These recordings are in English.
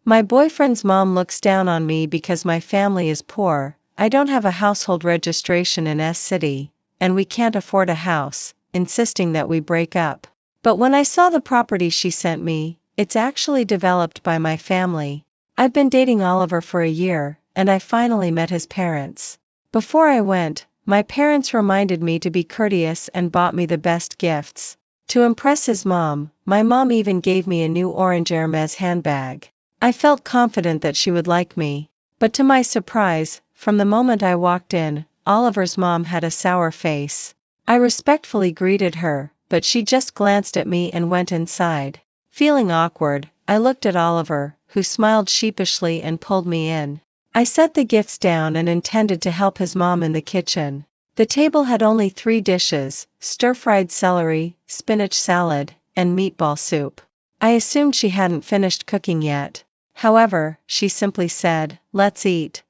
My boyfriend's mom looks down on me because my family is poor, I don't have a household registration in S City, and we can't afford a house, insisting that we break up. But when I saw the property she sent me, it's actually developed by my family. I've been dating Oliver for a year, and I finally met his parents. Before I went, my parents reminded me to be courteous and bought me the best gifts. To impress his mom, my mom even gave me a new orange Hermes handbag. I felt confident that she would like me. But to my surprise, from the moment I walked in, Oliver's mom had a sour face. I respectfully greeted her, but she just glanced at me and went inside. Feeling awkward, I looked at Oliver, who smiled sheepishly and pulled me in. I set the gifts down and intended to help his mom in the kitchen. The table had only 3 dishes: stir-fried celery, spinach salad, and meatball soup. I assumed she hadn't finished cooking yet. However, she simply said, "Let's eat."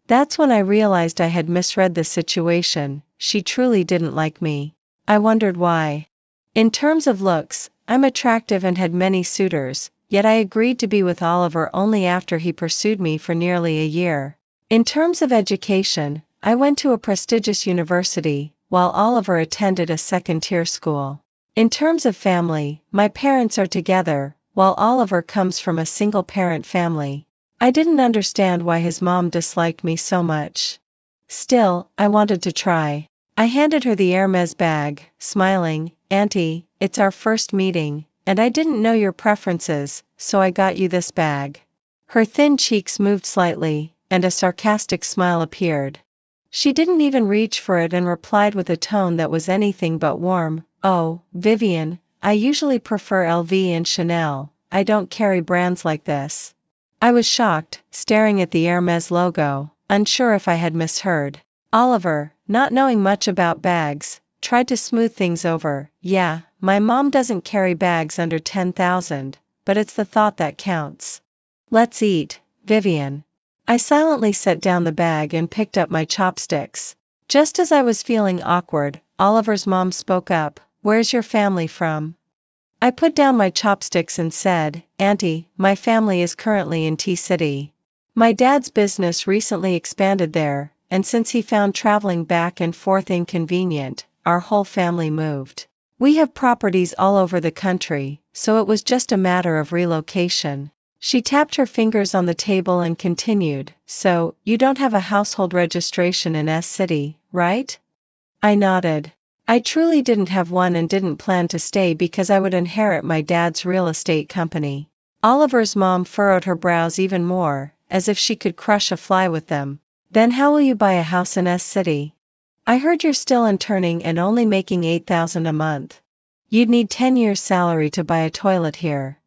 That's when I realized I had misread the situation. She truly didn't like me. I wondered why. In terms of looks, I'm attractive and had many suitors, yet I agreed to be with Oliver only after he pursued me for nearly a year. In terms of education, I went to a prestigious university, while Oliver attended a second-tier school. In terms of family, my parents are together, while Oliver comes from a single-parent family. I didn't understand why his mom disliked me so much. Still, I wanted to try. I handed her the Hermes bag, smiling, "Auntie, it's our first meeting, and I didn't know your preferences, so I got you this bag." Her thin cheeks moved slightly, and a sarcastic smile appeared. She didn't even reach for it and replied with a tone that was anything but warm, "Oh, Vivian, I usually prefer LV and Chanel, I don't carry brands like this." I was shocked, staring at the Hermes logo, unsure if I had misheard. Oliver, not knowing much about bags, tried to smooth things over. "Yeah, my mom doesn't carry bags under 10,000, but it's the thought that counts. Let's eat, Vivian." I silently set down the bag and picked up my chopsticks. Just as I was feeling awkward, Oliver's mom spoke up, "Where's your family from?" I put down my chopsticks and said, "Auntie, my family is currently in T-City. My dad's business recently expanded there, and since he found traveling back and forth inconvenient, our whole family moved. We have properties all over the country, so it was just a matter of relocation." She tapped her fingers on the table and continued, "So, you don't have a household registration in S City, right?" I nodded. I truly didn't have one and didn't plan to stay because I would inherit my dad's real estate company. Oliver's mom furrowed her brows even more, as if she could crush a fly with them. "Then how will you buy a house in S City? I heard you're still interning and only making $8,000 a month. You'd need 10 years' salary to buy a toilet here."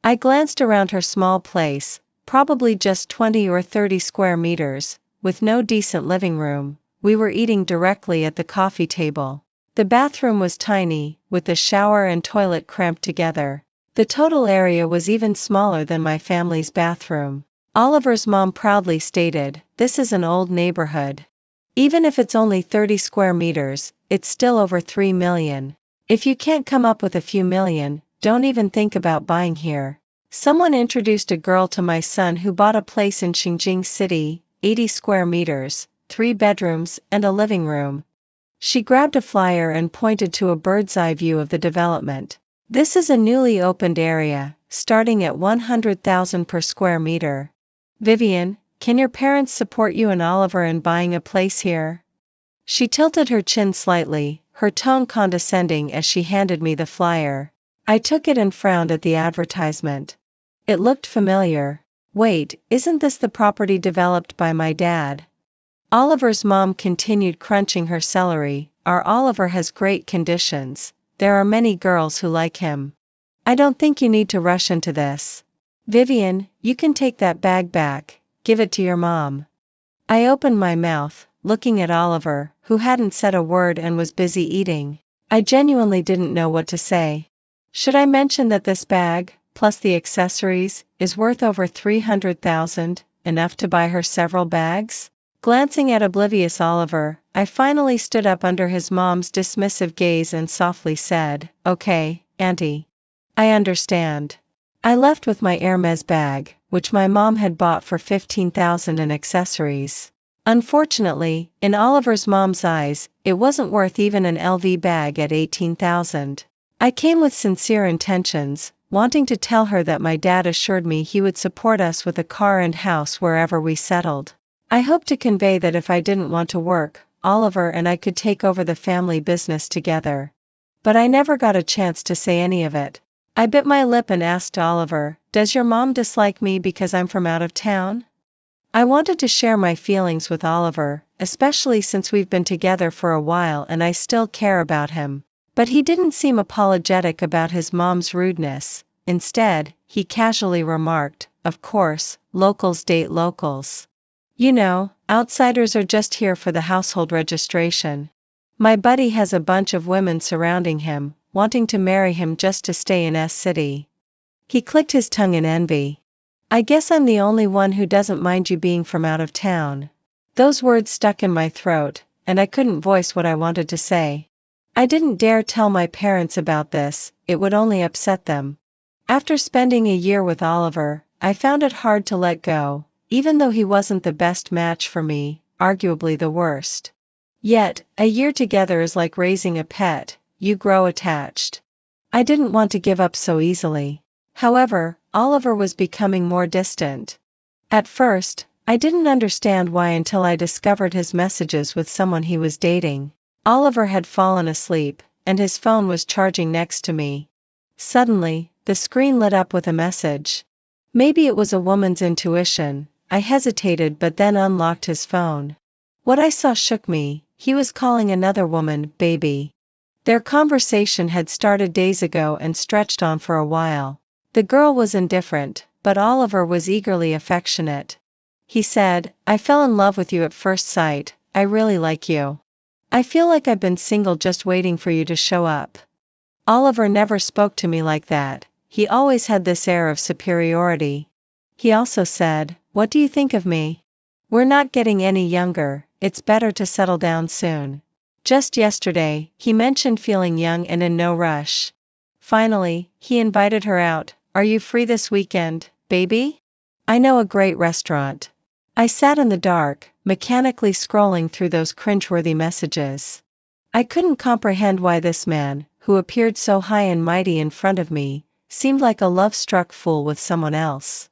I glanced around her small place, probably just 20 or 30 square meters, with no decent living room. We were eating directly at the coffee table. The bathroom was tiny, with the shower and toilet cramped together. The total area was even smaller than my family's bathroom. Oliver's mom proudly stated, "This is an old neighborhood. Even if it's only 30 square meters, it's still over 3 million. If you can't come up with a few million, don't even think about buying here." Someone introduced a girl to my son who bought a place in Xinjiang City, 80 square meters, 3 bedrooms, and a living room. She grabbed a flyer and pointed to a bird's-eye view of the development. "This is a newly opened area, starting at 100,000 per square meter. Vivian, can your parents support you and Oliver in buying a place here?" She tilted her chin slightly, her tone condescending as she handed me the flyer. I took it and frowned at the advertisement. It looked familiar. Wait, isn't this the property developed by my dad? Oliver's mom continued crunching her celery. "Our Oliver has great conditions. There are many girls who like him. I don't think you need to rush into this. Vivian, you can take that bag back, give it to your mom." I opened my mouth, looking at Oliver, who hadn't said a word and was busy eating. I genuinely didn't know what to say. Should I mention that this bag, plus the accessories, is worth over 300,000, enough to buy her several bags? Glancing at oblivious Oliver, I finally stood up under his mom's dismissive gaze and softly said, "Okay, Auntie. I understand." I left with my Hermes bag, which my mom had bought for $15,000 in accessories. Unfortunately, in Oliver's mom's eyes, it wasn't worth even an LV bag at $18,000. I came with sincere intentions, wanting to tell her that my dad assured me he would support us with a car and house wherever we settled. I hoped to convey that if I didn't want to work, Oliver and I could take over the family business together. But I never got a chance to say any of it. I bit my lip and asked Oliver, "Does your mom dislike me because I'm from out of town?" I wanted to share my feelings with Oliver, especially since we've been together for a while and I still care about him. But he didn't seem apologetic about his mom's rudeness. Instead, he casually remarked, "Of course, locals date locals. You know, outsiders are just here for the household registration. My buddy has a bunch of women surrounding him, wanting to marry him just to stay in S City." He clicked his tongue in envy. "I guess I'm the only one who doesn't mind you being from out of town." Those words stuck in my throat, and I couldn't voice what I wanted to say. I didn't dare tell my parents about this, it would only upset them. After spending a year with Oliver, I found it hard to let go, even though he wasn't the best match for me, arguably the worst. Yet, a year together is like raising a pet, you grow attached. I didn't want to give up so easily. However, Oliver was becoming more distant. At first, I didn't understand why until I discovered his messages with someone he was dating. Oliver had fallen asleep, and his phone was charging next to me. Suddenly, the screen lit up with a message. Maybe it was a woman's intuition. I hesitated but then unlocked his phone. What I saw shook me. He was calling another woman, baby. Their conversation had started days ago and stretched on for a while. The girl was indifferent, but Oliver was eagerly affectionate. He said, "I fell in love with you at first sight, I really like you. I feel like I've been single just waiting for you to show up." Oliver never spoke to me like that, he always had this air of superiority. He also said, "What do you think of me? We're not getting any younger, it's better to settle down soon." Just yesterday, he mentioned feeling young and in no rush. Finally, he invited her out. "Are you free this weekend, baby? I know a great restaurant." I sat in the dark, mechanically scrolling through those cringeworthy messages. I couldn't comprehend why this man, who appeared so high and mighty in front of me, seemed like a love-struck fool with someone else.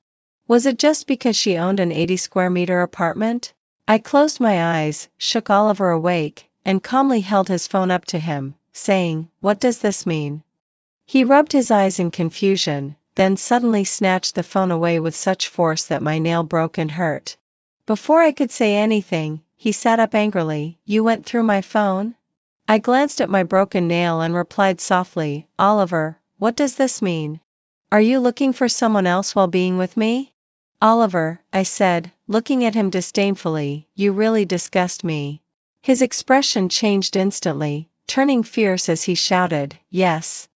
Was it just because she owned an 80-square-meter apartment? I closed my eyes, shook Oliver awake, and calmly held his phone up to him, saying, "What does this mean?" He rubbed his eyes in confusion, then suddenly snatched the phone away with such force that my nail broke and hurt. Before I could say anything, he sat up angrily. "You went through my phone?" I glanced at my broken nail and replied softly, "Oliver, what does this mean? Are you looking for someone else while being with me?" "Oliver," I said, looking at him disdainfully, "you really disgust me." His expression changed instantly, turning fierce as he shouted, "Yes.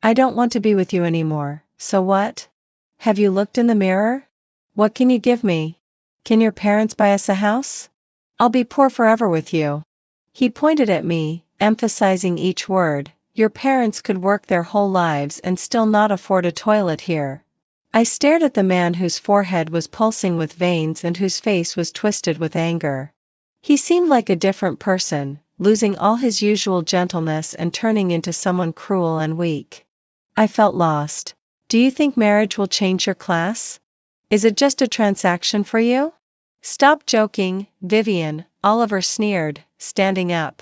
I don't want to be with you anymore, so what? Have you looked in the mirror? What can you give me? Can your parents buy us a house? I'll be poor forever with you." He pointed at me, emphasizing each word. "Your parents could work their whole lives and still not afford a toilet here." I stared at the man whose forehead was pulsing with veins and whose face was twisted with anger. He seemed like a different person, losing all his usual gentleness and turning into someone cruel and weak. I felt lost. "Do you think marriage will change your class? Is it just a transaction for you?" "Stop joking, Vivian," Oliver sneered, standing up.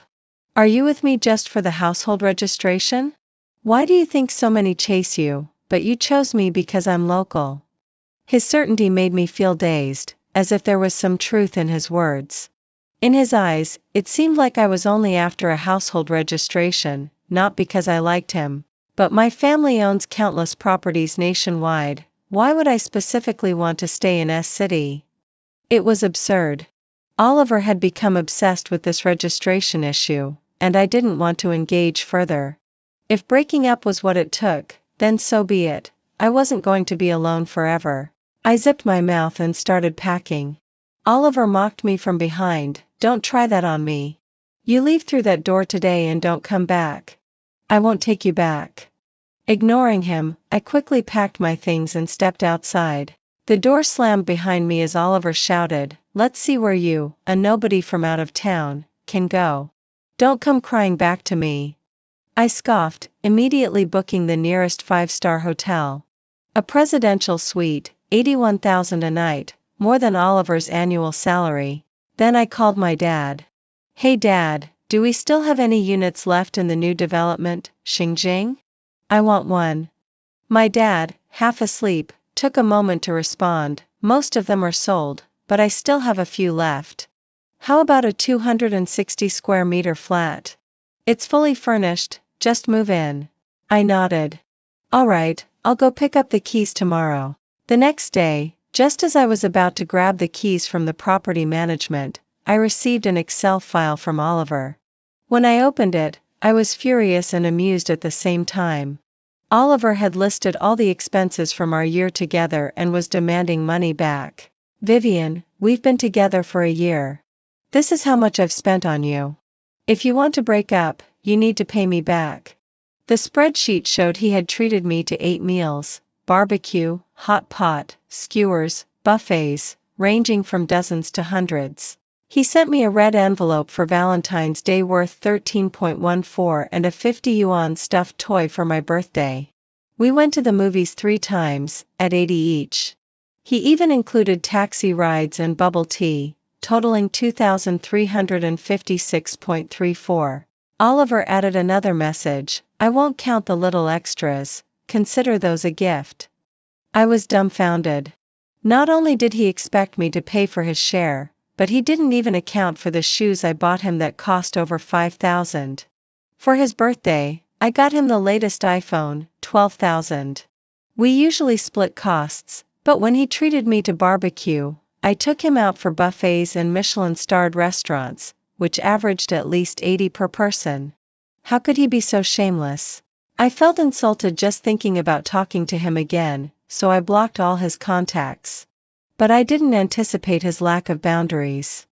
"Are you with me just for the household registration? Why do you think so many chase you, but you chose me because I'm local?" His certainty made me feel dazed, as if there was some truth in his words. In his eyes, it seemed like I was only after a household registration, not because I liked him. But my family owns countless properties nationwide, why would I specifically want to stay in S City? It was absurd. Oliver had become obsessed with this registration issue, and I didn't want to engage further. If breaking up was what it took, then so be it. I wasn't going to be alone forever. I zipped my mouth and started packing. Oliver mocked me from behind, "Don't try that on me. You leave through that door today and don't come back. I won't take you back." Ignoring him, I quickly packed my things and stepped outside. The door slammed behind me as Oliver shouted, "Let's see where you, a nobody from out of town, can go. Don't come crying back to me." I scoffed, immediately booking the nearest five-star hotel. A presidential suite, $81,000 a night, more than Oliver's annual salary. Then I called my dad. "Hey Dad, do we still have any units left in the new development, Xinjiang? I want one." My dad, half asleep, took a moment to respond, "Most of them are sold, but I still have a few left. How about a 260 square meter flat? It's fully furnished, just move in." I nodded. "All right, I'll go pick up the keys tomorrow." The next day, just as I was about to grab the keys from the property management, I received an Excel file from Oliver. When I opened it, I was furious and amused at the same time. Oliver had listed all the expenses from our year together and was demanding money back. "Vivian, we've been together for a year. This is how much I've spent on you. If you want to break up, you need to pay me back." The spreadsheet showed he had treated me to 8 meals, barbecue, hot pot, skewers, buffets, ranging from dozens to hundreds. He sent me a red envelope for Valentine's Day worth 13.14 and a 50 yuan stuffed toy for my birthday. We went to the movies 3 times, at 80 each. He even included taxi rides and bubble tea, totaling 2,356.34. Oliver added another message, "I won't count the little extras, consider those a gift." I was dumbfounded. Not only did he expect me to pay for his share, but he didn't even account for the shoes I bought him that cost over 5,000. For his birthday, I got him the latest iPhone, 12,000. We usually split costs, but when he treated me to barbecue, I took him out for buffets and Michelin-starred restaurants, which averaged at least 80 per person. How could he be so shameless? I felt insulted just thinking about talking to him again, so I blocked all his contacts. But I didn't anticipate his lack of boundaries.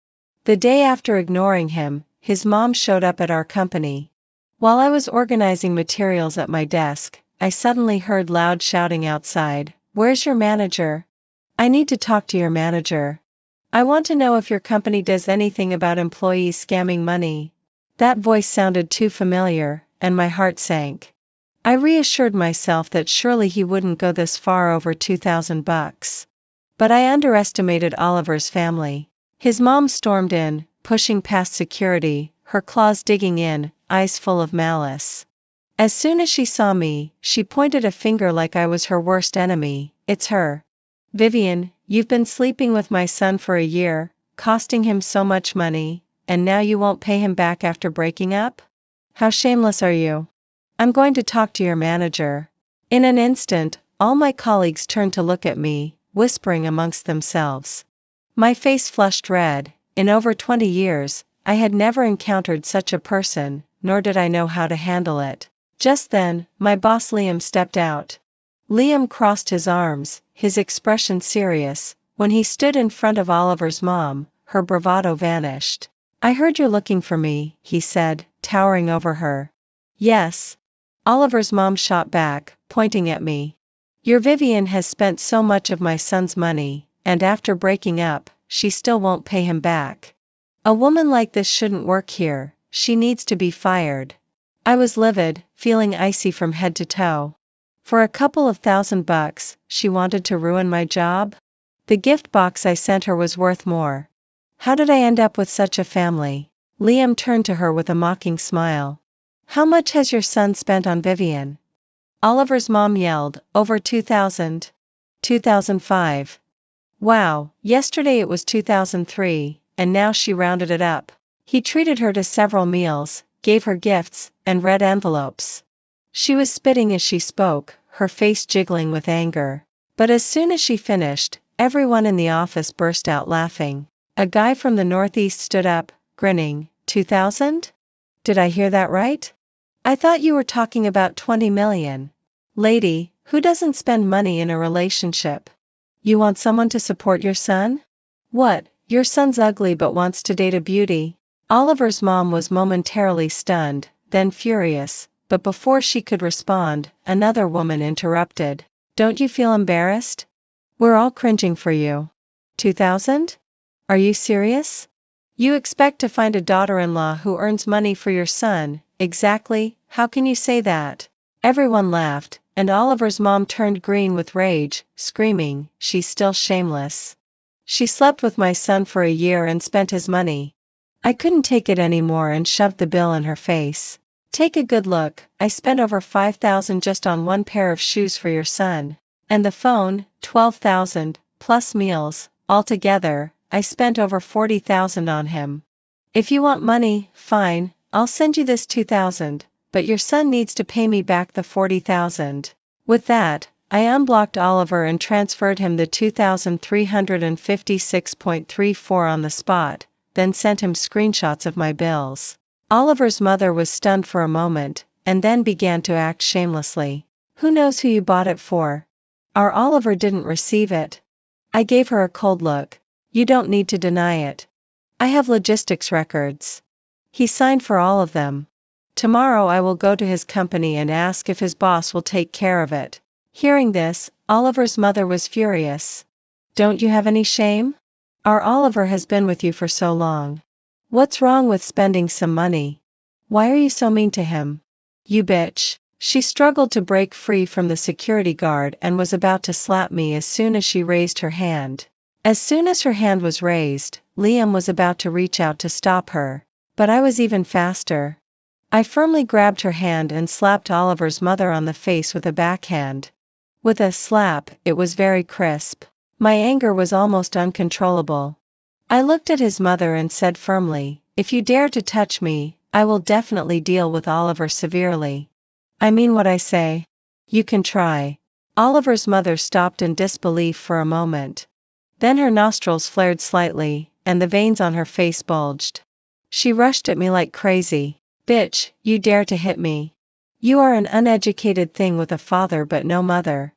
The day after ignoring him, his mom showed up at our company. While I was organizing materials at my desk, I suddenly heard loud shouting outside, "Where's your manager? I need to talk to your manager. I want to know if your company does anything about employees scamming money." That voice sounded too familiar, and my heart sank. I reassured myself that surely he wouldn't go this far over $2,000. But I underestimated Oliver's family. His mom stormed in, pushing past security, her claws digging in, eyes full of malice. As soon as she saw me, she pointed a finger like I was her worst enemy. "It's her. Vivian, you've been sleeping with my son for a year, costing him so much money, and now you won't pay him back after breaking up? How shameless are you? I'm going to talk to your manager." In an instant, all my colleagues turned to look at me, whispering amongst themselves. My face flushed red. In over 20 years, I had never encountered such a person, nor did I know how to handle it. Just then, my boss Liam stepped out. Liam crossed his arms, his expression serious. When he stood in front of Oliver's mom, her bravado vanished. "I heard you're looking for me," he said, towering over her. "Yes." Oliver's mom shot back, pointing at me. "Your Vivian has spent so much of my son's money, and after breaking up, she still won't pay him back. A woman like this shouldn't work here, she needs to be fired." I was livid, feeling icy from head to toe. For a couple of $1,000, she wanted to ruin my job? The gift box I sent her was worth more. How did I end up with such a family? Liam turned to her with a mocking smile. "How much has your son spent on Vivian?" Oliver's mom yelled, "Over 2,000. 2005. Wow, yesterday it was 2003, and now she rounded it up. He treated her to several meals, gave her gifts, and red envelopes." She was spitting as she spoke, her face jiggling with anger. But as soon as she finished, everyone in the office burst out laughing. A guy from the Northeast stood up, grinning. 2,000? Did I hear that right? I thought you were talking about 20 million. Lady, who doesn't spend money in a relationship? You want someone to support your son? What, your son's ugly but wants to date a beauty? Oliver's mom was momentarily stunned, then furious. but before she could respond, another woman interrupted. Don't you feel embarrassed? We're all cringing for you. 2,000? Are you serious? You expect to find a daughter-in-law who earns money for your son? Exactly, how can you say that? Everyone laughed, and Oliver's mom turned green with rage, screaming, she's still shameless. She slept with my son for a year and spent his money. I couldn't take it anymore and shoved the bill in her face. Take a good look, I spent over 5,000 just on one pair of shoes for your son. And the phone, 12,000, plus meals, altogether, I spent over 40,000 on him. If you want money, fine, I'll send you this 2,000, but your son needs to pay me back the 40,000. With that, I unblocked Oliver and transferred him the 2,356.34 on the spot, then sent him screenshots of my bills. Oliver's mother was stunned for a moment, and then began to act shamelessly. Who knows who you bought it for? Our Oliver didn't receive it. I gave her a cold look. You don't need to deny it. I have logistics records. He signed for all of them. Tomorrow I will go to his company and ask if his boss will take care of it. Hearing this, Oliver's mother was furious. Don't you have any shame? Our Oliver has been with you for so long. What's wrong with spending some money? Why are you so mean to him? You bitch. She struggled to break free from the security guard and was about to slap me as soon as she raised her hand. As soon as her hand was raised, Liam was about to reach out to stop her. But I was even faster. I firmly grabbed her hand and slapped Oliver's mother on the face with a backhand. With a slap, it was very crisp. My anger was almost uncontrollable. I looked at his mother and said firmly, if you dare to touch me, I will definitely deal with Oliver severely. I mean what I say. You can try. Oliver's mother stopped in disbelief for a moment. Then her nostrils flared slightly, and the veins on her face bulged. She rushed at me like crazy. Bitch, you dare to hit me. You are an uneducated thing with a father but no mother.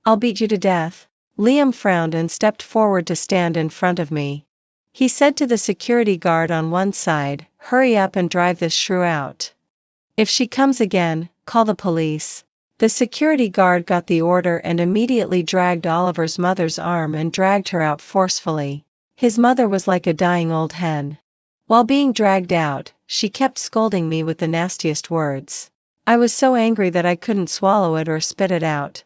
I'll beat you to death. Liam frowned and stepped forward to stand in front of me. He said to the security guard on one side, hurry up and drive this shrew out. If she comes again, call the police. The security guard got the order and immediately dragged Oliver's mother's arm and dragged her out forcefully. His mother was like a dying old hen. While being dragged out, she kept scolding me with the nastiest words. I was so angry that I couldn't swallow it or spit it out.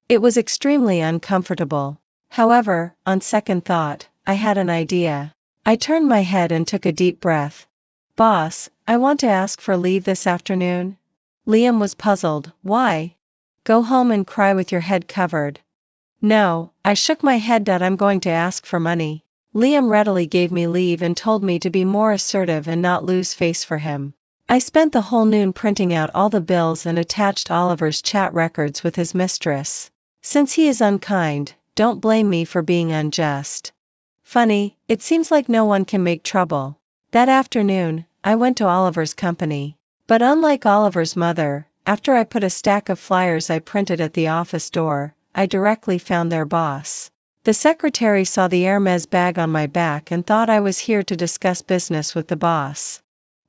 It was extremely uncomfortable. However, on second thought, I had an idea. I turned my head and took a deep breath. Boss, I want to ask for leave this afternoon. Liam was puzzled. Why? Go home and cry with your head covered. No, I shook my head. I'm going to ask for money. Liam readily gave me leave and told me to be more assertive and not lose face for him. I spent the whole noon printing out all the bills and attached Oliver's chat records with his mistress. Since he is unkind, don't blame me for being unjust. Funny, it seems like no one can make trouble. That afternoon, I went to Oliver's company. But unlike Oliver's mother, after I put a stack of flyers I printed at the office door, I directly found their boss. The secretary saw the Hermes bag on my back and thought I was here to discuss business with the boss.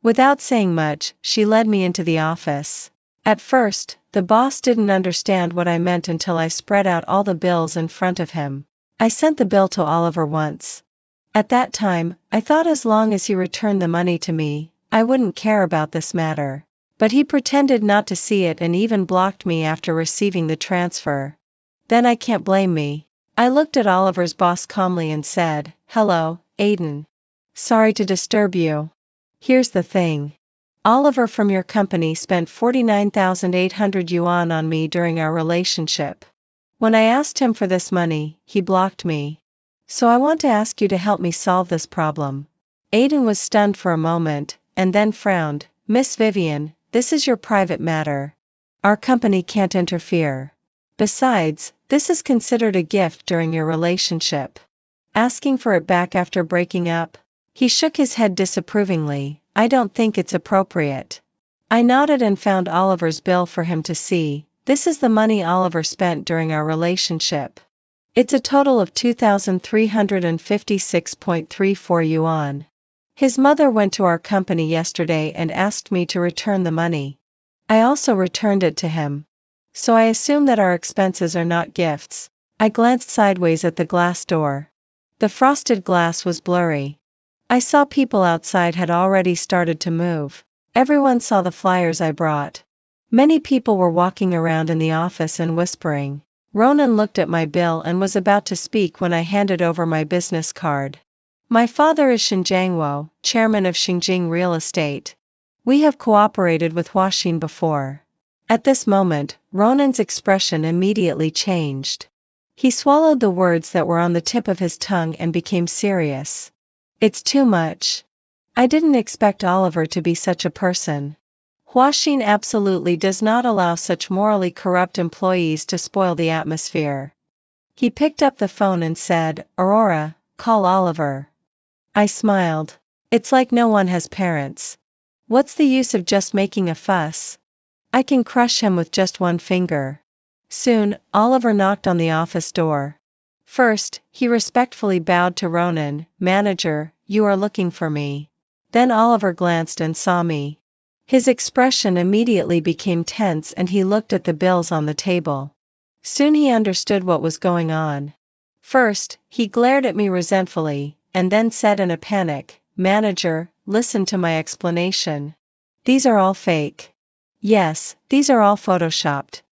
Without saying much, she led me into the office. At first, the boss didn't understand what I meant until I spread out all the bills in front of him. I sent the bill to Oliver once. At that time, I thought as long as he returned the money to me, I wouldn't care about this matter. But he pretended not to see it and even blocked me after receiving the transfer. Then I can't blame me. I looked at Oliver's boss calmly and said, hello, Aiden. Sorry to disturb you. Here's the thing. Oliver from your company spent 49,800 yuan on me during our relationship. When I asked him for this money, he blocked me. So I want to ask you to help me solve this problem. Aiden was stunned for a moment, and then frowned. Miss Vivian, this is your private matter. Our company can't interfere. Besides, this is considered a gift during your relationship. Asking for it back after breaking up? He shook his head disapprovingly. I don't think it's appropriate. I nodded and found Oliver's bill for him to see. This is the money Oliver spent during our relationship. It's a total of 2,356.34 yuan. His mother went to our company yesterday and asked me to return the money. I also returned it to him. So I assume that our expenses are not gifts. I glanced sideways at the glass door. The frosted glass was blurry. I saw people outside had already started to move. Everyone saw the flyers I brought. Many people were walking around in the office and whispering. Ronan looked at my bill and was about to speak when I handed over my business card. My father is Shin Jangwo, chairman of Xingjing Real Estate. We have cooperated with Huaxin before. At this moment, Ronan's expression immediately changed. He swallowed the words that were on the tip of his tongue and became serious. It's too much. I didn't expect Oliver to be such a person. Huaxin absolutely does not allow such morally corrupt employees to spoil the atmosphere. He picked up the phone and said, Aurora, call Oliver. I smiled. It's like no one has parents. What's the use of just making a fuss? I can crush him with just one finger. Soon, Oliver knocked on the office door. First, he respectfully bowed to Ronan. Manager, you are looking for me. Then Oliver glanced and saw me. His expression immediately became tense and he looked at the bills on the table. Soon he understood what was going on. First, he glared at me resentfully, and then said in a panic, Manager, listen to my explanation. These are all fake. Yes, these are all photoshopped.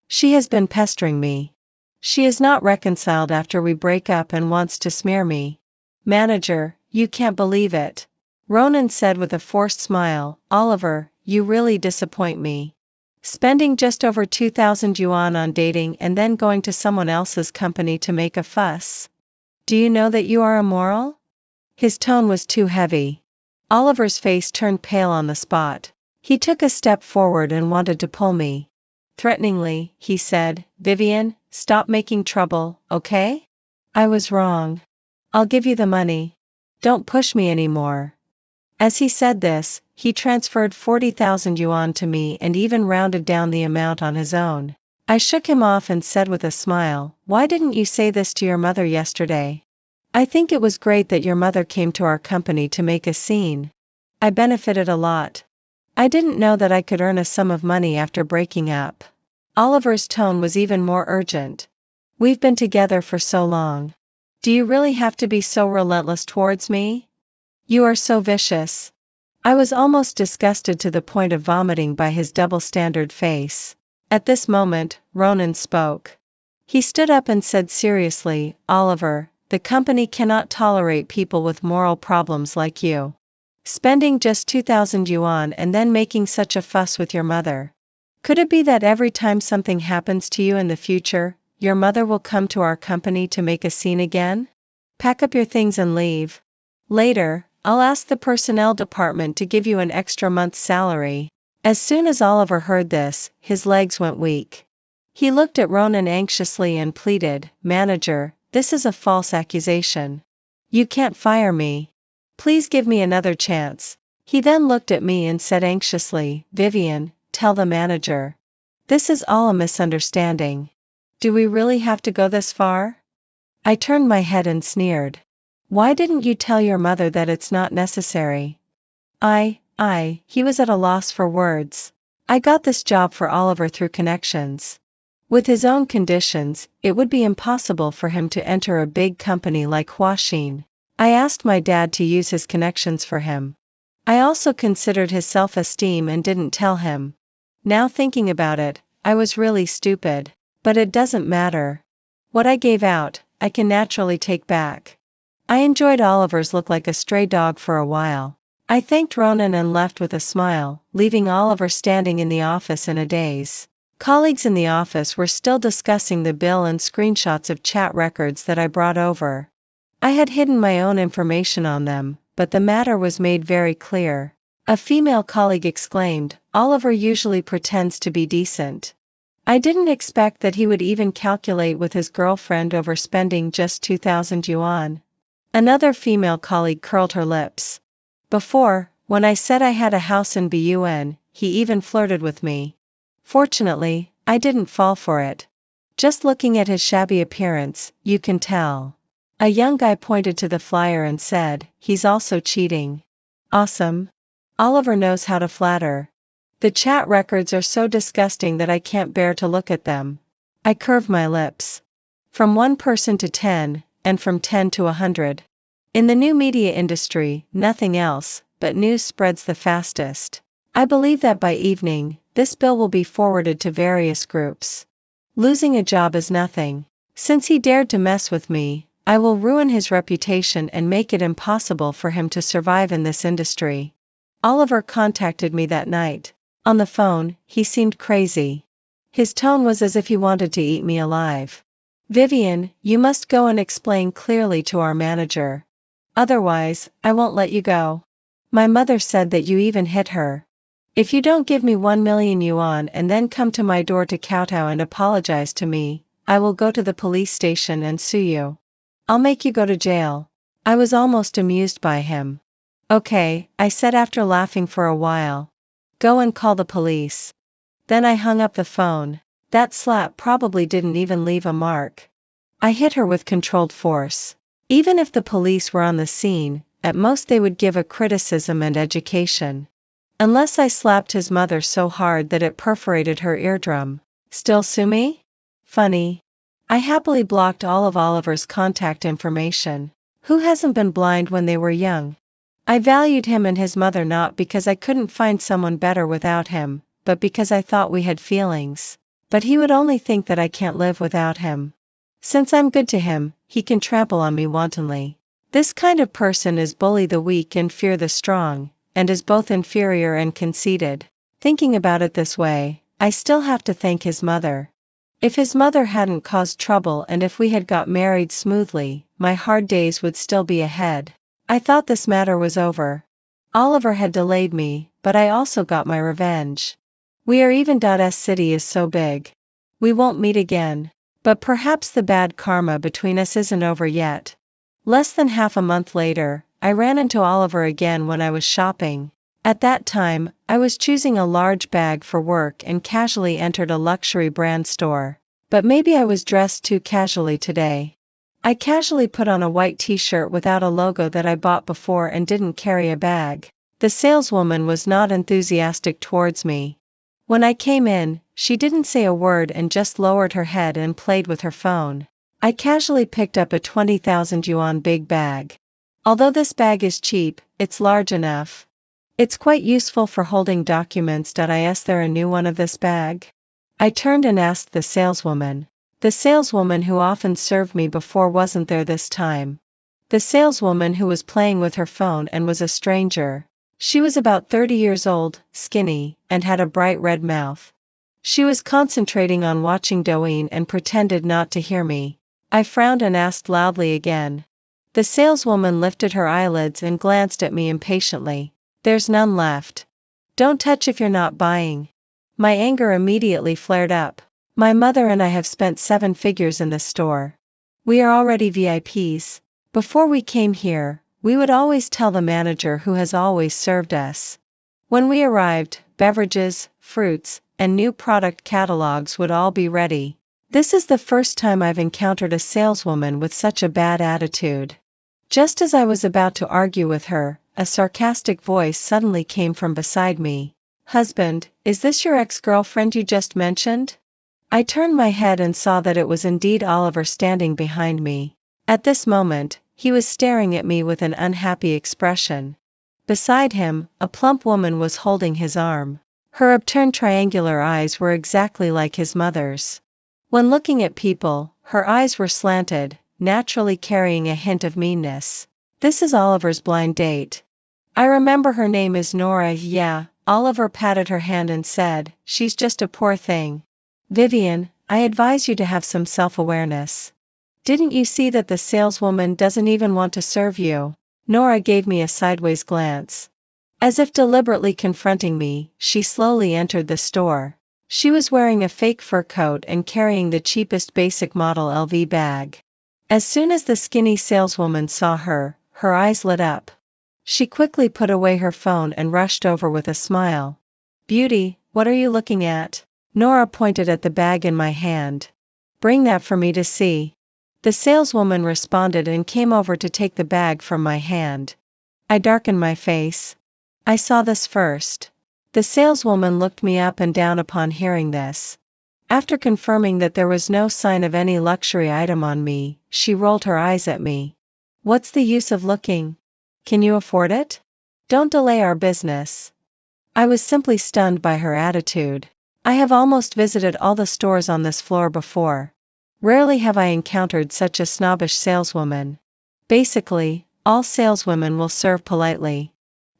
She has been pestering me. She is not reconciled after we break up and wants to smear me. Manager, you can't believe it. Ronan said with a forced smile, Oliver, you really disappoint me. Spending just over 2,000 yuan on dating and then going to someone else's company to make a fuss. Do you know that you are immoral? His tone was too heavy. Oliver's face turned pale on the spot. He took a step forward and wanted to pull me. Threateningly, he said, Vivian, stop making trouble, okay? I was wrong. I'll give you the money. Don't push me anymore. As he said this, he transferred 40,000 yuan to me and even rounded down the amount on his own. I shook him off and said with a smile, Why didn't you say this to your mother yesterday? I think it was great that your mother came to our company to make a scene. I benefited a lot. I didn't know that I could earn a sum of money after breaking up. Oliver's tone was even more urgent. We've been together for so long. Do you really have to be so relentless towards me? You are so vicious. I was almost disgusted to the point of vomiting by his double-standard face. At this moment, Ronan spoke. He stood up and said seriously, Oliver, the company cannot tolerate people with moral problems like you. Spending just 2,000 yuan and then making such a fuss with your mother. Could it be that every time something happens to you in the future, your mother will come to our company to make a scene again? Pack up your things and leave. Later, I'll ask the personnel department to give you an extra month's salary. As soon as Oliver heard this, his legs went weak. He looked at Ronan anxiously and pleaded, Manager, this is a false accusation. You can't fire me. Please give me another chance. He then looked at me and said anxiously, Vivian, tell the manager. This is all a misunderstanding. Do we really have to go this far? I turned my head and sneered. Why didn't you tell your mother that it's not necessary? He was at a loss for words. I got this job for Oliver through connections. With his own conditions, it would be impossible for him to enter a big company like Huaxin. I asked my dad to use his connections for him. I also considered his self-esteem and didn't tell him. Now thinking about it, I was really stupid. But it doesn't matter. What I gave out, I can naturally take back. I enjoyed Oliver's look like a stray dog for a while. I thanked Ronan and left with a smile, leaving Oliver standing in the office in a daze. Colleagues in the office were still discussing the bill and screenshots of chat records that I brought over. I had hidden my own information on them, but the matter was made very clear. A female colleague exclaimed, Oliver usually pretends to be decent. I didn't expect that he would even calculate with his girlfriend over spending just 2,000 yuan. Another female colleague curled her lips. Before, when I said I had a house in Bun, he even flirted with me. Fortunately, I didn't fall for it. Just looking at his shabby appearance, you can tell. A young guy pointed to the flyer and said, he's also cheating. Awesome. Oliver knows how to flatter. The chat records are so disgusting that I can't bear to look at them. I curve my lips. From one person to 10, and from 10 to 100. In the new media industry, nothing else but news spreads the fastest. I believe that by evening, this bill will be forwarded to various groups. Losing a job is nothing. Since he dared to mess with me, I will ruin his reputation and make it impossible for him to survive in this industry. Oliver contacted me that night. On the phone, he seemed crazy. His tone was as if he wanted to eat me alive. Vivian, you must go and explain clearly to our manager. Otherwise, I won't let you go. My mother said that you even hit her. If you don't give me 1 million yuan and then come to my door to kowtow and apologize to me, I will go to the police station and sue you. I'll make you go to jail. I was almost amused by him. Okay, I said after laughing for a while. Go and call the police. Then I hung up the phone. That slap probably didn't even leave a mark. I hit her with controlled force. Even if the police were on the scene, at most they would give a criticism and education. Unless I slapped his mother so hard that it perforated her eardrum. Still sue me? Funny. I happily blocked all of Oliver's contact information. Who hasn't been blind when they were young? I valued him and his mother not because I couldn't find someone better without him, but because I thought we had feelings. But he would only think that I can't live without him. Since I'm good to him, he can trample on me wantonly. This kind of person is bully the weak and fear the strong, and is both inferior and conceited. Thinking about it this way, I still have to thank his mother. If his mother hadn't caused trouble and if we had got married smoothly, my hard days would still be ahead. I thought this matter was over. Oliver had delayed me, but I also got my revenge. We are even. S city is so big. We won't meet again. But perhaps the bad karma between us isn't over yet. Less than half a month later, I ran into Oliver again when I was shopping. At that time, I was choosing a large bag for work and casually entered a luxury brand store. But maybe I was dressed too casually today. I casually put on a white t-shirt without a logo that I bought before and didn't carry a bag. The saleswoman was not enthusiastic towards me. When I came in, she didn't say a word and just lowered her head and played with her phone. I casually picked up a 20,000 yuan big bag. Although this bag is cheap, it's large enough. It's quite useful for holding documents. Is there a new one of this bag? I turned and asked the saleswoman. The saleswoman who often served me before wasn't there this time. The saleswoman who was playing with her phone and was a stranger. She was about 30 years old, skinny, and had a bright red mouth. She was concentrating on watching Douyin and pretended not to hear me. I frowned and asked loudly again. The saleswoman lifted her eyelids and glanced at me impatiently. There's none left. Don't touch if you're not buying. My anger immediately flared up. My mother and I have spent 7 figures in this store. We are already VIPs. Before we came here, we would always tell the manager who has always served us. When we arrived, beverages, fruits, and new product catalogs would all be ready. This is the first time I've encountered a saleswoman with such a bad attitude. Just as I was about to argue with her, a sarcastic voice suddenly came from beside me. Husband, is this your ex-girlfriend you just mentioned? I turned my head and saw that it was indeed Oliver standing behind me. At this moment, he was staring at me with an unhappy expression. Beside him, a plump woman was holding his arm. Her upturned triangular eyes were exactly like his mother's. When looking at people, her eyes were slanted, naturally carrying a hint of meanness. This is Oliver's blind date. I remember her name is Nora. Yeah, Oliver patted her hand and said, she's just a poor thing. Vivian, I advise you to have some self-awareness. Didn't you see that the saleswoman doesn't even want to serve you? Nora gave me a sideways glance. As if deliberately confronting me, she slowly entered the store. She was wearing a fake fur coat and carrying the cheapest basic model LV bag. As soon as the skinny saleswoman saw her, her eyes lit up. She quickly put away her phone and rushed over with a smile. Beauty, what are you looking at? Nora pointed at the bag in my hand. Bring that for me to see. The saleswoman responded and came over to take the bag from my hand. I darkened my face. I saw this first. The saleswoman looked me up and down upon hearing this. After confirming that there was no sign of any luxury item on me, she rolled her eyes at me. What's the use of looking? Can you afford it? Don't delay our business. I was simply stunned by her attitude. I have almost visited all the stores on this floor before. Rarely have I encountered such a snobbish saleswoman. Basically, all saleswomen will serve politely.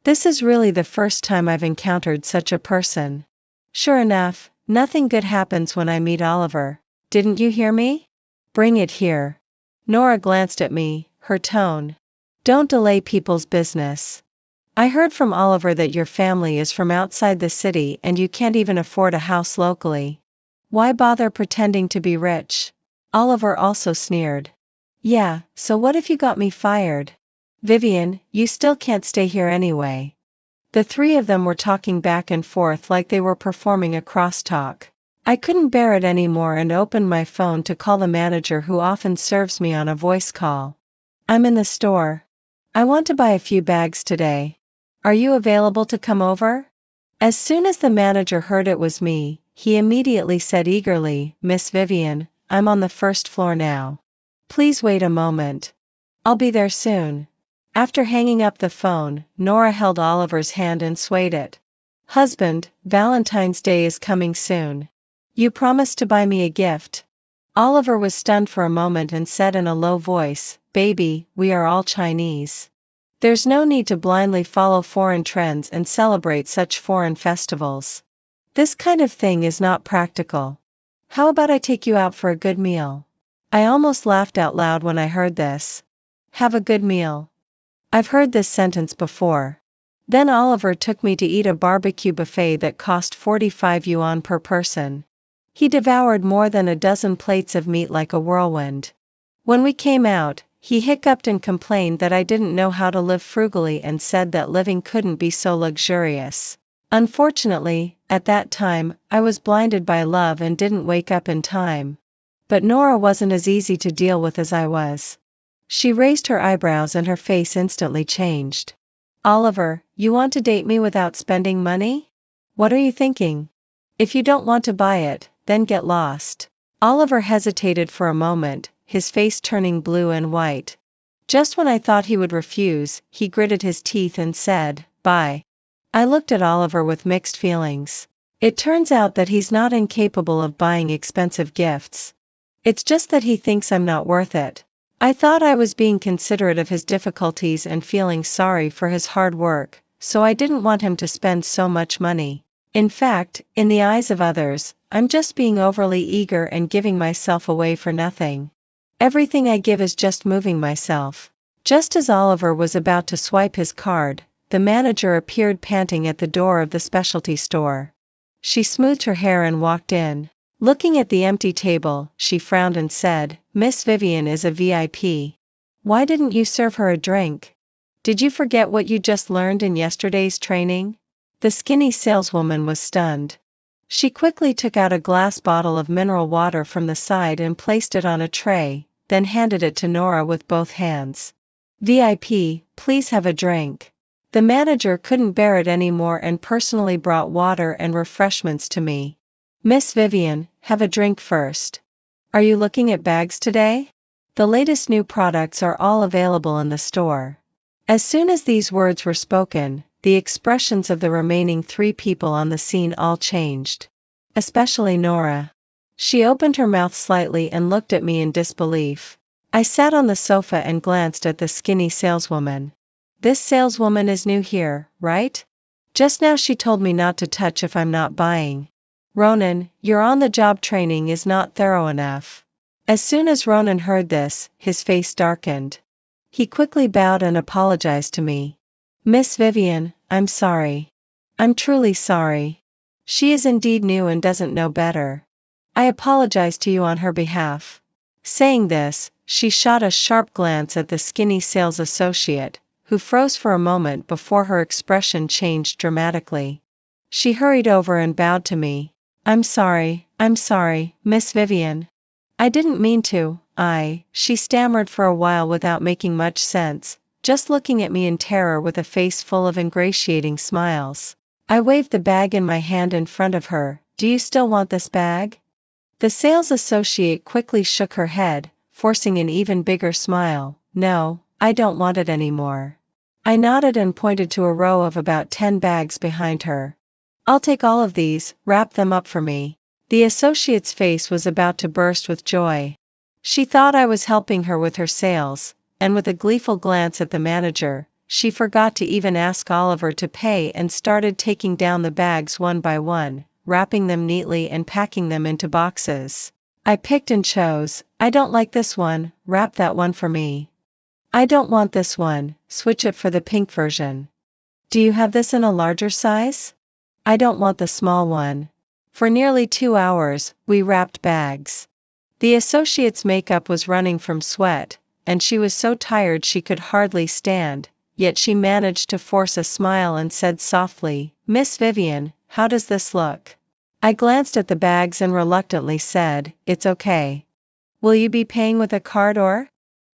This is really the first time I've encountered such a person. Sure enough, nothing good happens when I meet Oliver. Didn't you hear me? Bring it here. Nora glanced at me, her tone. Don't delay people's business. I heard from Oliver that your family is from outside the city and you can't even afford a house locally. Why bother pretending to be rich? Oliver also sneered. Yeah, so what if you got me fired? Vivian, you still can't stay here anyway. The three of them were talking back and forth like they were performing a crosstalk. I couldn't bear it anymore and opened my phone to call the manager who often serves me on a voice call. I'm in the store. I want to buy a few bags today. Are you available to come over? As soon as the manager heard it was me, he immediately said eagerly, Miss Vivian, I'm on the first floor now. Please wait a moment. I'll be there soon. After hanging up the phone, Nora held Oliver's hand and swayed it. Husband, Valentine's Day is coming soon. You promised to buy me a gift. Oliver was stunned for a moment and said in a low voice, Baby, we are all Chinese. There's no need to blindly follow foreign trends and celebrate such foreign festivals. This kind of thing is not practical. How about I take you out for a good meal? I almost laughed out loud when I heard this. Have a good meal. I've heard this sentence before. Then Oliver took me to eat a barbecue buffet that cost 45 yuan per person. He devoured more than a dozen plates of meat like a whirlwind. When we came out, he hiccuped and complained that I didn't know how to live frugally and said that living couldn't be so luxurious. Unfortunately, at that time, I was blinded by love and didn't wake up in time. But Nora wasn't as easy to deal with as I was. She raised her eyebrows and her face instantly changed. Oliver, you want to date me without spending money? What are you thinking? If you don't want to buy it, then get lost. Oliver hesitated for a moment, his face turning blue and white. Just when I thought he would refuse, he gritted his teeth and said, Buy. I looked at Oliver with mixed feelings. It turns out that he's not incapable of buying expensive gifts. It's just that he thinks I'm not worth it. I thought I was being considerate of his difficulties and feeling sorry for his hard work, so I didn't want him to spend so much money. In fact, in the eyes of others, I'm just being overly eager and giving myself away for nothing. Everything I give is just moving myself. Just as Oliver was about to swipe his card, the manager appeared panting at the door of the specialty store. She smoothed her hair and walked in. Looking at the empty table, she frowned and said, Miss Vivian is a VIP. Why didn't you serve her a drink? Did you forget what you just learned in yesterday's training? The skinny saleswoman was stunned. She quickly took out a glass bottle of mineral water from the side and placed it on a tray, then handed it to Nora with both hands. VIP, please have a drink. The manager couldn't bear it anymore and personally brought water and refreshments to me. Miss Vivian, have a drink first. Are you looking at bags today? The latest new products are all available in the store. As soon as these words were spoken, the expressions of the remaining three people on the scene all changed. Especially Nora. She opened her mouth slightly and looked at me in disbelief. I sat on the sofa and glanced at the skinny saleswoman. This saleswoman is new here, right? Just now she told me not to touch if I'm not buying. Ronan, your on-the-job training is not thorough enough. As soon as Ronan heard this, his face darkened. He quickly bowed and apologized to me. Miss Vivian, I'm sorry. I'm truly sorry. She is indeed new and doesn't know better. I apologize to you on her behalf. Saying this, she shot a sharp glance at the skinny sales associate, who froze for a moment before her expression changed dramatically. She hurried over and bowed to me. I'm sorry, Miss Vivian. I didn't mean to, she stammered for a while without making much sense, just looking at me in terror with a face full of ingratiating smiles. I waved the bag in my hand in front of her. Do you still want this bag? The sales associate quickly shook her head, forcing an even bigger smile. No, I don't want it anymore. I nodded and pointed to a row of about 10 bags behind her. I'll take all of these, wrap them up for me. The associate's face was about to burst with joy. She thought I was helping her with her sales, and with a gleeful glance at the manager, she forgot to even ask Oliver to pay and started taking down the bags one by one, wrapping them neatly and packing them into boxes. I picked and chose. I don't like this one, wrap that one for me. I don't want this one, switch it for the pink version. Do you have this in a larger size? I don't want the small one. For nearly 2 hours, we wrapped bags. The associate's makeup was running from sweat, and she was so tired she could hardly stand, yet she managed to force a smile and said softly, "Miss Vivian, how does this look?" I glanced at the bags and reluctantly said, "It's okay." "Will you be paying with a card or?"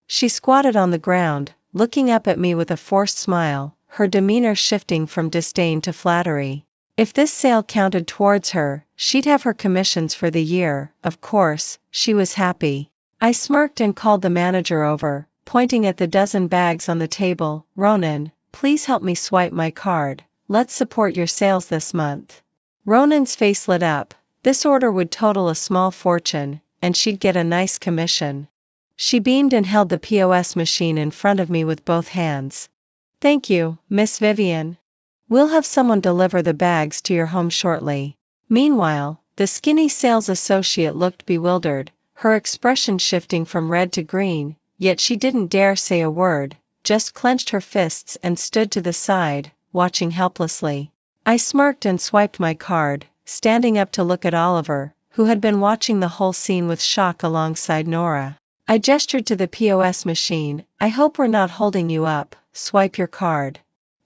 She squatted on the ground, looking up at me with a forced smile, her demeanor shifting from disdain to flattery. If this sale counted towards her, she'd have her commissions for the year. Of course, she was happy. I smirked and called the manager over, pointing at the dozen bags on the table. "Ronan, please help me swipe my card. Let's support your sales this month." Ronan's face lit up. This order would total a small fortune, and she'd get a nice commission. She beamed and held the POS machine in front of me with both hands. "Thank you, Miss Vivian. We'll have someone deliver the bags to your home shortly." Meanwhile, the skinny sales associate looked bewildered, her expression shifting from red to green, yet she didn't dare say a word, just clenched her fists and stood to the side, watching helplessly. I smirked and swiped my card, standing up to look at Oliver, who had been watching the whole scene with shock alongside Nora. I gestured to the POS machine. "I hope we're not holding you up, swipe your card."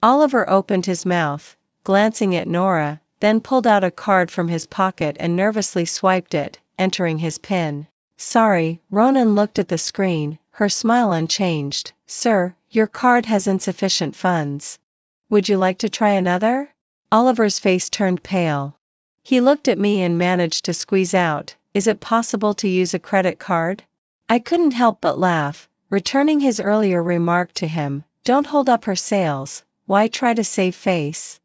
Oliver opened his mouth, glancing at Nora, then pulled out a card from his pocket and nervously swiped it, entering his PIN. "Sorry." Ronan looked at the screen, her smile unchanged. "Sir, your card has insufficient funds. Would you like to try another?" Oliver's face turned pale. He looked at me and managed to squeeze out, "Is it possible to use a credit card?" I couldn't help but laugh, returning his earlier remark to him, "Don't hold up her sales. Why try to save face?"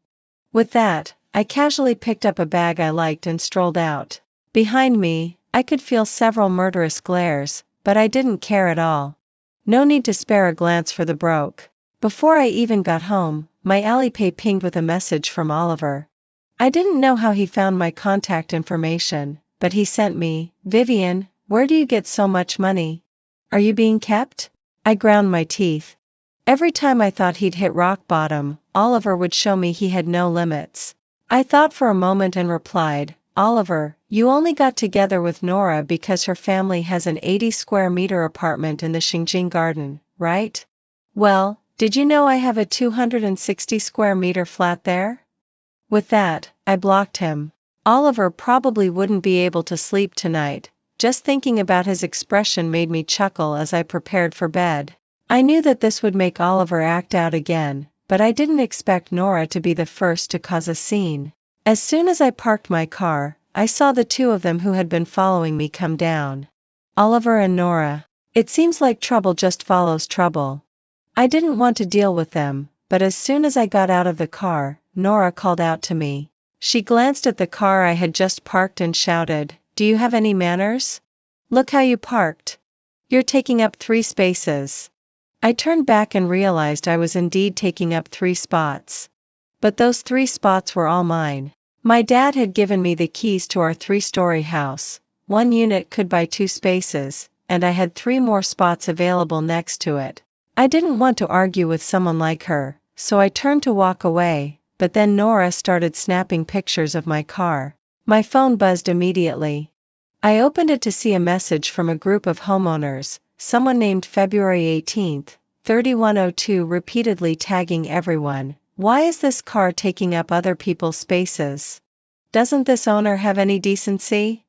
With that, I casually picked up a bag I liked and strolled out. Behind me, I could feel several murderous glares, but I didn't care at all. No need to spare a glance for the broke. Before I even got home, my Alipay pinged with a message from Oliver. I didn't know how he found my contact information, but he sent me, "Vivian, where do you get so much money? Are you being kept?" I ground my teeth. Every time I thought he'd hit rock bottom, Oliver would show me he had no limits. I thought for a moment and replied, "Oliver, you only got together with Nora because her family has an 80 square meter apartment in the Xinjiang garden, right? Well, did you know I have a 260 square meter flat there?" With that, I blocked him. Oliver probably wouldn't be able to sleep tonight. Just thinking about his expression made me chuckle as I prepared for bed. I knew that this would make Oliver act out again, but I didn't expect Nora to be the first to cause a scene. As soon as I parked my car, I saw the two of them who had been following me come down. Oliver and Nora. It seems like trouble just follows trouble. I didn't want to deal with them, but as soon as I got out of the car, Nora called out to me. She glanced at the car I had just parked and shouted, "Do you have any manners? Look how you parked. You're taking up 3 spaces." I turned back and realized I was indeed taking up 3 spots. But those 3 spots were all mine. My dad had given me the keys to our 3-story house. 1 unit could buy 2 spaces, and I had 3 more spots available next to it. I didn't want to argue with someone like her, so I turned to walk away, but then Nora started snapping pictures of my car. My phone buzzed immediately. I opened it to see a message from a group of homeowners, someone named February 18th, 3102 repeatedly tagging everyone. "Why is this car taking up other people's spaces? Doesn't this owner have any decency?"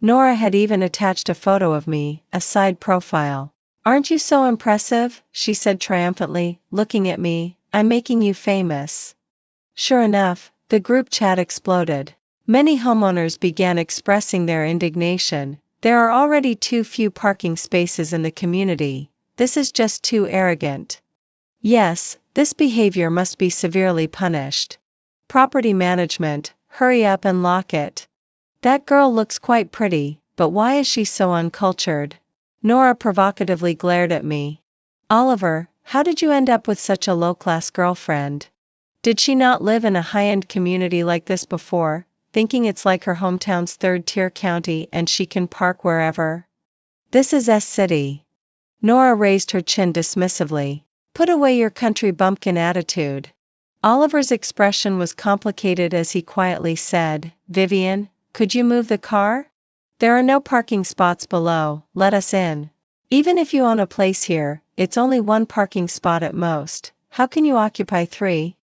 Nora had even attached a photo of me, a side profile. "Aren't you so impressive?" she said triumphantly, looking at me. "I'm making you famous." Sure enough, The group chat exploded. Many homeowners began expressing their indignation. There are already too few parking spaces in the community. This is just too arrogant. Yes, this behavior must be severely punished. Property management, hurry up and lock it. That girl looks quite pretty, but why is she so uncultured? Nora provocatively glared at me. Oliver, how did you end up with such a low-class girlfriend? Did she not live in a high-end community like this before, thinking it's like her hometown's third-tier county and she can park wherever? This is S-City. Nora raised her chin dismissively. Put away your country bumpkin attitude. Oliver's expression was complicated as he quietly said, Vivian, could you move the car? There are no parking spots below, let us in. Even if you own a place here, it's only one parking spot at most. How can you occupy 3?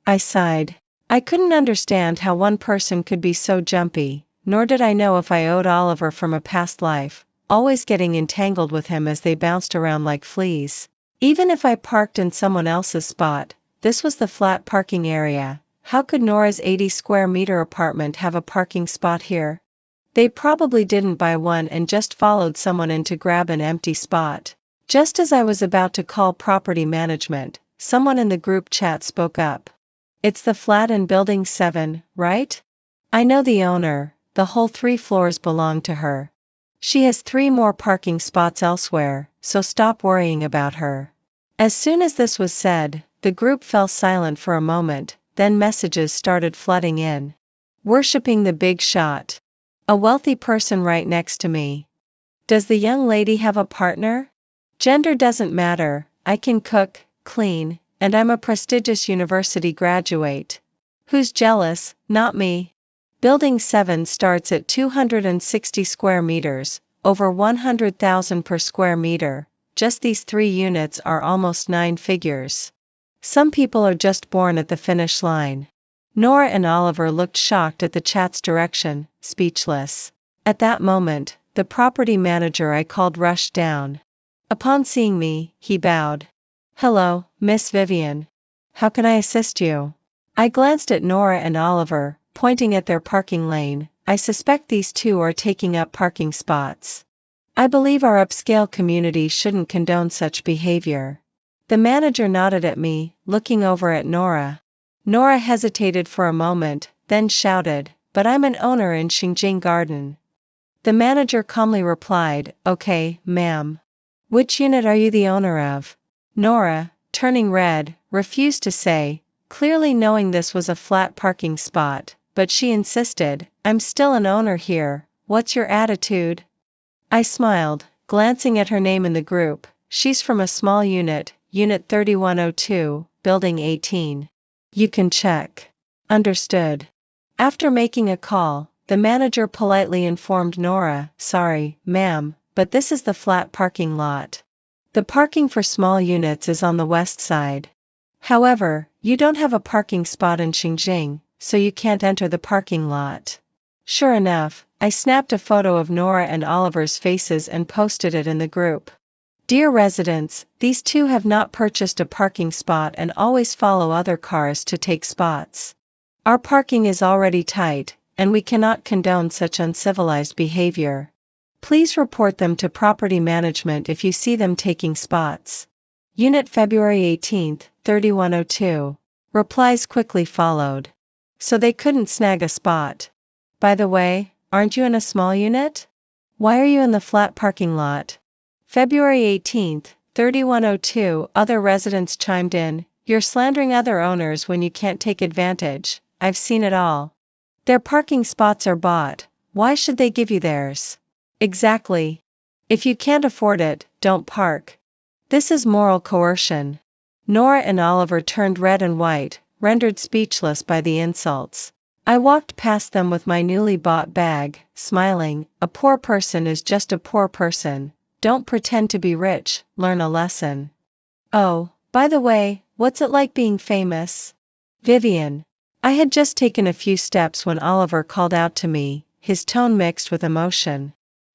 I sighed. I couldn't understand how one person could be so jumpy, nor did I know if I owed Oliver from a past life, always getting entangled with him as they bounced around like fleas. Even if I parked in someone else's spot, this was the flat parking area. How could Nora's 80 square meter apartment have a parking spot here? They probably didn't buy one and just followed someone in to grab an empty spot. Just as I was about to call property management, someone in the group chat spoke up. It's the flat in building 7, right? I know the owner, the whole 3 floors belong to her. She has 3 more parking spots elsewhere, so stop worrying about her. As soon as this was said, the group fell silent for a moment, then messages started flooding in. Worshipping the big shot. A wealthy person right next to me. Does the young lady have a partner? Gender doesn't matter, I can cook, clean, and I'm a prestigious university graduate. Who's jealous? Not me. Building 7 starts at 260 square meters, over 100,000 per square meter. Just these 3 units are almost 9 figures. Some people are just born at the finish line. Nora and Oliver looked shocked at the chat's direction, speechless. At that moment, the property manager I called rushed down. Upon seeing me, he bowed. Hello, Miss Vivian. How can I assist you? I glanced at Nora and Oliver, pointing at their parking lane. I suspect these 2 are taking up parking spots. I believe our upscale community shouldn't condone such behavior. The manager nodded at me, looking over at Nora. Nora hesitated for a moment, then shouted, but I'm an owner in Xingjing Garden. The manager calmly replied, okay, ma'am. Which unit are you the owner of? Nora, turning red, refused to say, clearly knowing this was a flat parking spot, but she insisted, I'm still an owner here, what's your attitude? I smiled, glancing at her name in the group. She's from a small unit, Unit 3102, Building 18. You can check. Understood. After making a call, the manager politely informed Nora, sorry, ma'am, but this is the flat parking lot. The parking for small units is on the west side. However, you don't have a parking spot in Xingjing, so you can't enter the parking lot. Sure enough, I snapped a photo of Nora and Oliver's faces and posted it in the group. Dear residents, these 2 have not purchased a parking spot and always follow other cars to take spots. Our parking is already tight, and we cannot condone such uncivilized behavior. Please report them to property management if you see them taking spots. Unit February 18, 3102. Replies quickly followed. So they couldn't snag a spot. By the way, aren't you in a small unit? Why are you in the flat parking lot? February 18, 3102. Other residents chimed in, you're slandering other owners when you can't take advantage. I've seen it all. Their parking spots are bought, why should they give you theirs? Exactly. If you can't afford it, don't park. This is moral coercion. Nora and Oliver turned red and white, rendered speechless by the insults. I walked past them with my newly bought bag, smiling, a poor person is just a poor person. Don't pretend to be rich, learn a lesson. Oh, by the way, what's it like being famous? Vivian. I had just taken a few steps when Oliver called out to me, his tone mixed with emotion.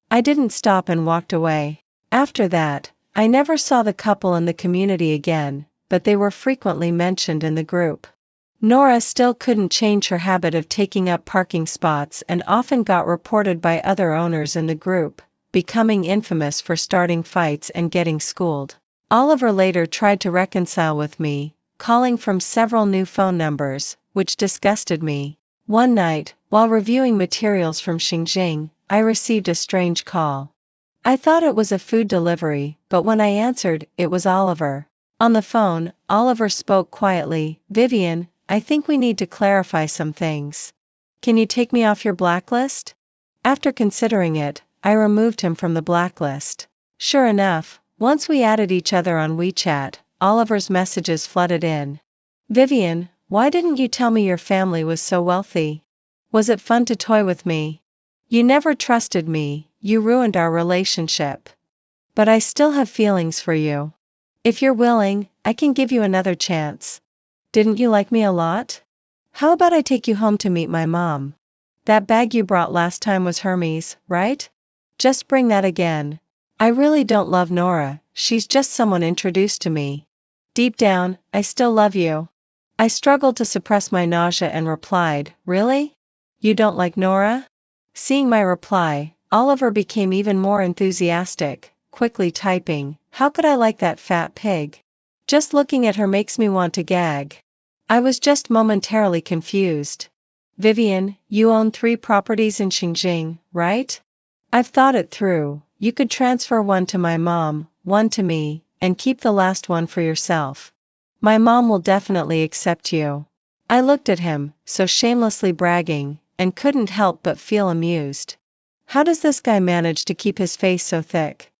I didn't stop and walked away. After that, I never saw the couple in the community again, but they were frequently mentioned in the group. Nora still couldn't change her habit of taking up parking spots and often got reported by other owners in the group, becoming infamous for starting fights and getting schooled. Oliver later tried to reconcile with me, calling from several new phone numbers, which disgusted me. One night, while reviewing materials from Xinjiang, I received a strange call. I thought it was a food delivery, but when I answered, it was Oliver. On the phone, Oliver spoke quietly. "Vivian, I think we need to clarify some things. Can you take me off your blacklist?" After considering it, I removed him from the blacklist. Sure enough, once we added each other on WeChat, Oliver's messages flooded in. "Vivian, why didn't you tell me your family was so wealthy? Was it fun to toy with me? You never trusted me, you ruined our relationship. But I still have feelings for you. If you're willing, I can give you another chance. Didn't you like me a lot? How about I take you home to meet my mom? That bag you brought last time was Hermes, right? Just bring that again. I really don't love Nora, she's just someone introduced to me. Deep down, I still love you." I struggled to suppress my nausea and replied, "Really? You don't like Nora?" Seeing my reply, Oliver became even more enthusiastic, quickly typing, "How could I like that fat pig? Just looking at her makes me want to gag." I was just momentarily confused. "Vivian, you own 3 properties in Xinjiang, right? I've thought it through. You could transfer one to my mom, one to me, and keep the last one for yourself. My mom will definitely accept you." I looked at him, so shamelessly bragging, and couldn't help but feel amused. How does this guy manage to keep his face so thick?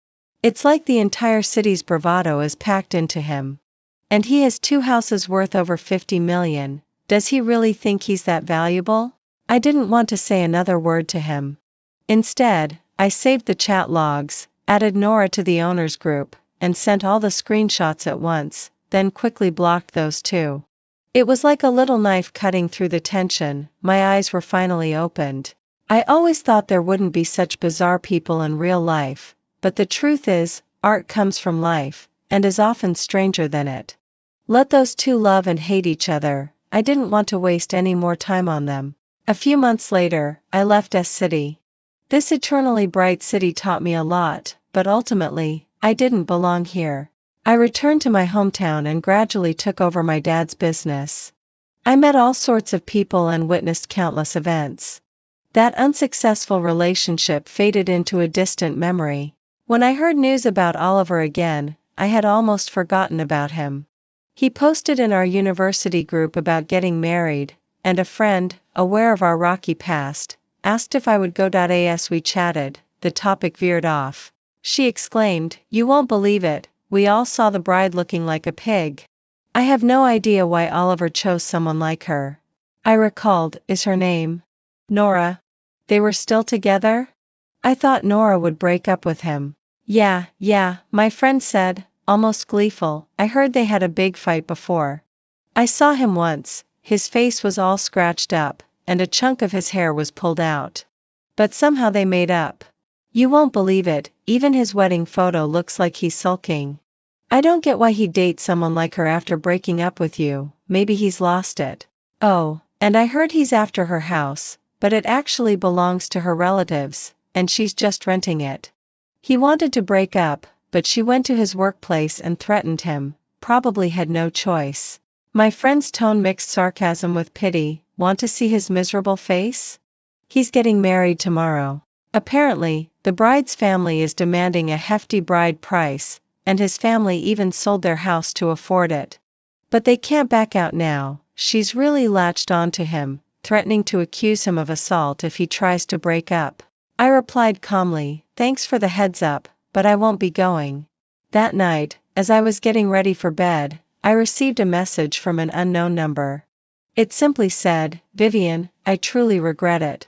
It's like the entire city's bravado is packed into him. And he has 2 houses worth over 50 million. Does he really think he's that valuable? I didn't want to say another word to him. Instead, I saved the chat logs, added Nora to the owners group, and sent all the screenshots at once, then quickly blocked those too. It was like a little knife cutting through the tension. My eyes were finally opened. I always thought there wouldn't be such bizarre people in real life, but the truth is, art comes from life, and is often stranger than it. Let those 2 love and hate each other. I didn't want to waste any more time on them. A few months later, I left S-City. This eternally bright city taught me a lot, but ultimately, I didn't belong here. I returned to my hometown and gradually took over my dad's business. I met all sorts of people and witnessed countless events. That unsuccessful relationship faded into a distant memory. When I heard news about Oliver again, I had almost forgotten about him. He posted in our university group about getting married, and a friend, aware of our rocky past, asked if I would go. As we chatted, the topic veered off. She exclaimed, "You won't believe it, we all saw the bride looking like a pig." I have no idea why Oliver chose someone like her. I recalled, "Is her name Nora?" They were still together? I thought Nora would break up with him. Yeah, my friend said, almost gleeful. "I heard they had a big fight before. I saw him once, his face was all scratched up, and a chunk of his hair was pulled out. But somehow they made up. You won't believe it, even his wedding photo looks like he's sulking. I don't get why he'd date someone like her after breaking up with you, maybe he's lost it. Oh, and I heard he's after her house, but it actually belongs to her relatives, and she's just renting it. He wanted to break up, but she went to his workplace and threatened him, probably had no choice." My friend's tone mixed sarcasm with pity. "Want to see his miserable face? He's getting married tomorrow. Apparently, the bride's family is demanding a hefty bride price, and his family even sold their house to afford it. But they can't back out now. She's really latched on to him, threatening to accuse him of assault if he tries to break up." I replied calmly, "Thanks for the heads up, but I won't be going." That night, as I was getting ready for bed, I received a message from an unknown number. It simply said, "Vivian, I truly regret it.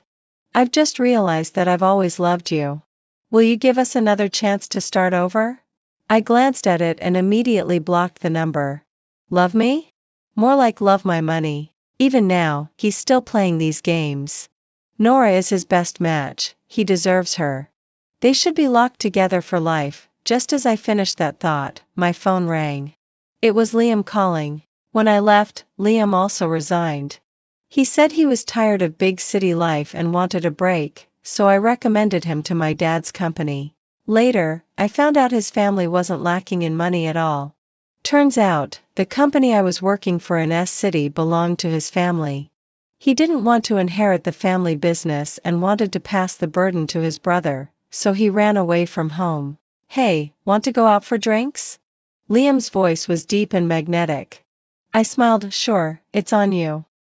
I've just realized that I've always loved you. Will you give us another chance to start over?" I glanced at it and immediately blocked the number. Love me? More like love my money. Even now, he's still playing these games. Nora is his best match, he deserves her. They should be locked together for life. Just as I finished that thought, my phone rang. It was Liam calling. When I left, Liam also resigned. He said he was tired of big city life and wanted a break, so I recommended him to my dad's company. Later, I found out his family wasn't lacking in money at all. Turns out, the company I was working for in S City belonged to his family. He didn't want to inherit the family business and wanted to pass the burden to his brother, so he ran away from home. Hey, want to go out for drinks? Liam's voice was deep and magnetic. I smiled. Sure, it's on you.